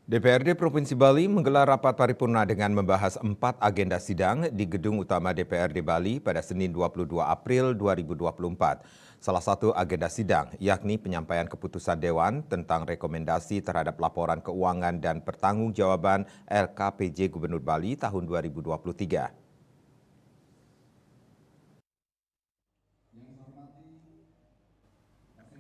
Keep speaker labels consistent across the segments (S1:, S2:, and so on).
S1: DPRD Provinsi Bali menggelar rapat paripurna dengan membahas 4 agenda sidang di Gedung Utama DPRD Bali pada Senin 22 April 2024. Salah satu agenda sidang yakni penyampaian keputusan Dewan tentang rekomendasi terhadap laporan keuangan dan pertanggungjawaban LKPJ Gubernur Bali tahun 2023.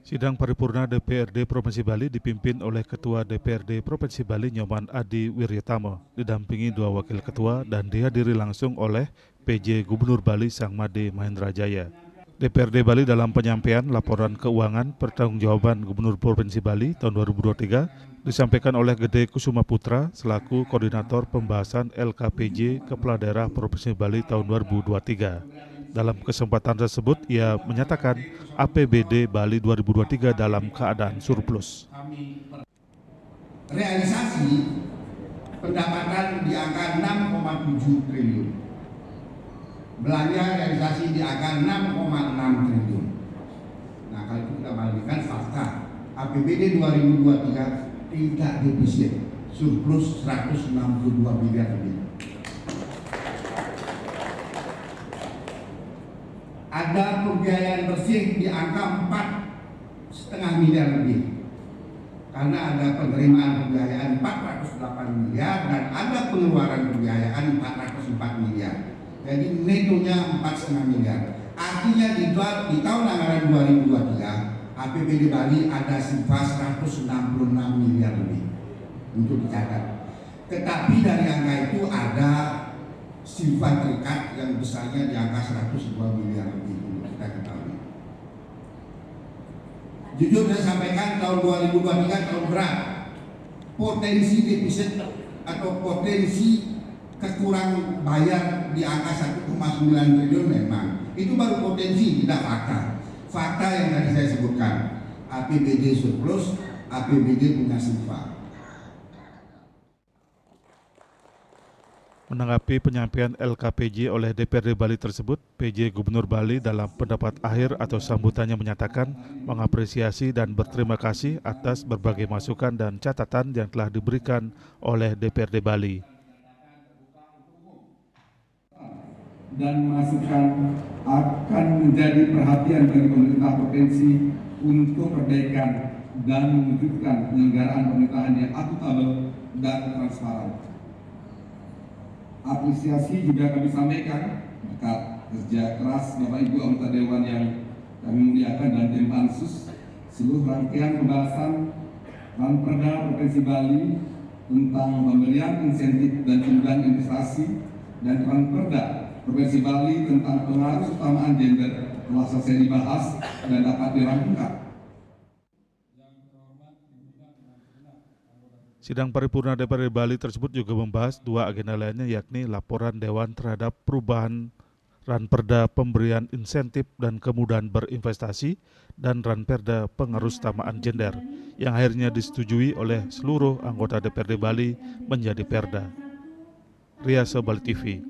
S2: Sidang paripurna DPRD Provinsi Bali dipimpin oleh Ketua DPRD Provinsi Bali Nyoman Adi Wiryatama, didampingi 2 wakil ketua dan dihadiri langsung oleh PJ Gubernur Bali Sang Made Mahendra Jaya. DPRD Bali dalam penyampaian laporan keuangan pertanggungjawaban Gubernur Provinsi Bali tahun 2023 disampaikan oleh Gede Kusuma Putra selaku Koordinator Pembahasan LKPJ Kepala Daerah Provinsi Bali tahun 2023. Dalam kesempatan tersebut, ia menyatakan APBD Bali 2023 dalam keadaan surplus.
S3: Realisasi pendapatan di angka 6,7 triliun. Belanja realisasi di angka 6,6 triliun. Nah, kalau itu kita bandingkan fakta, APBD 2023 tidak defisit, surplus 162 miliar lebih. Ada pembiayaan bersih di angka 4,5 miliar lebih. Karena ada penerimaan pembiayaan 408 miliar dan ada pengeluaran pembiayaan 404 miliar. Jadi netonya 4,5 miliar. Artinya di tahun anggaran 2023 APBD Bali ada sifat 166 miliar lebih untuk dicatat. Tetapi dari angka itu ada sifat terikat yang besarnya di angka 102 miliar lebih untuk kita ketahui. Jujur saya sampaikan tahun 2023 tahun berat. Potensi defisit atau potensi kekurangan bayar di angka 1,9 triliun memang. Itu baru potensi, tidak fakta. Fakta yang tadi saya sebutkan, APBD surplus, APBD punya sifat.
S2: Menanggapi penyampaian LKPJ oleh DPRD Bali tersebut, PJ Gubernur Bali dalam pendapat akhir atau sambutannya menyatakan mengapresiasi dan berterima kasih atas berbagai masukan dan catatan yang telah diberikan oleh DPRD Bali.
S4: Dan masukan akan menjadi perhatian bagi pemerintah provinsi untuk perbaikan dan mewujudkan penyelenggaraan pemerintahan yang akuntabel dan transparan. Apresiasi juga kami sampaikan berkat kerja keras Bapak Ibu anggota Dewan yang kami muliakan dan tim pansus, seluruh rangkaian pembahasan Ranperda Provinsi Bali tentang pemberian insentif dan tunjangan investasi dan Ranperda Provinsi Bali tentang pengaruh utamaan gender telah selesai dibahas dan dapat dirampungkan.
S2: Sidang paripurna DPRD Bali tersebut juga membahas 2 agenda lainnya, yakni laporan Dewan terhadap perubahan Ranperda pemberian insentif dan kemudahan berinvestasi dan Ranperda pengaruh utamaan gender yang akhirnya disetujui oleh seluruh anggota DPRD Bali menjadi perda. Riasa Bali TV.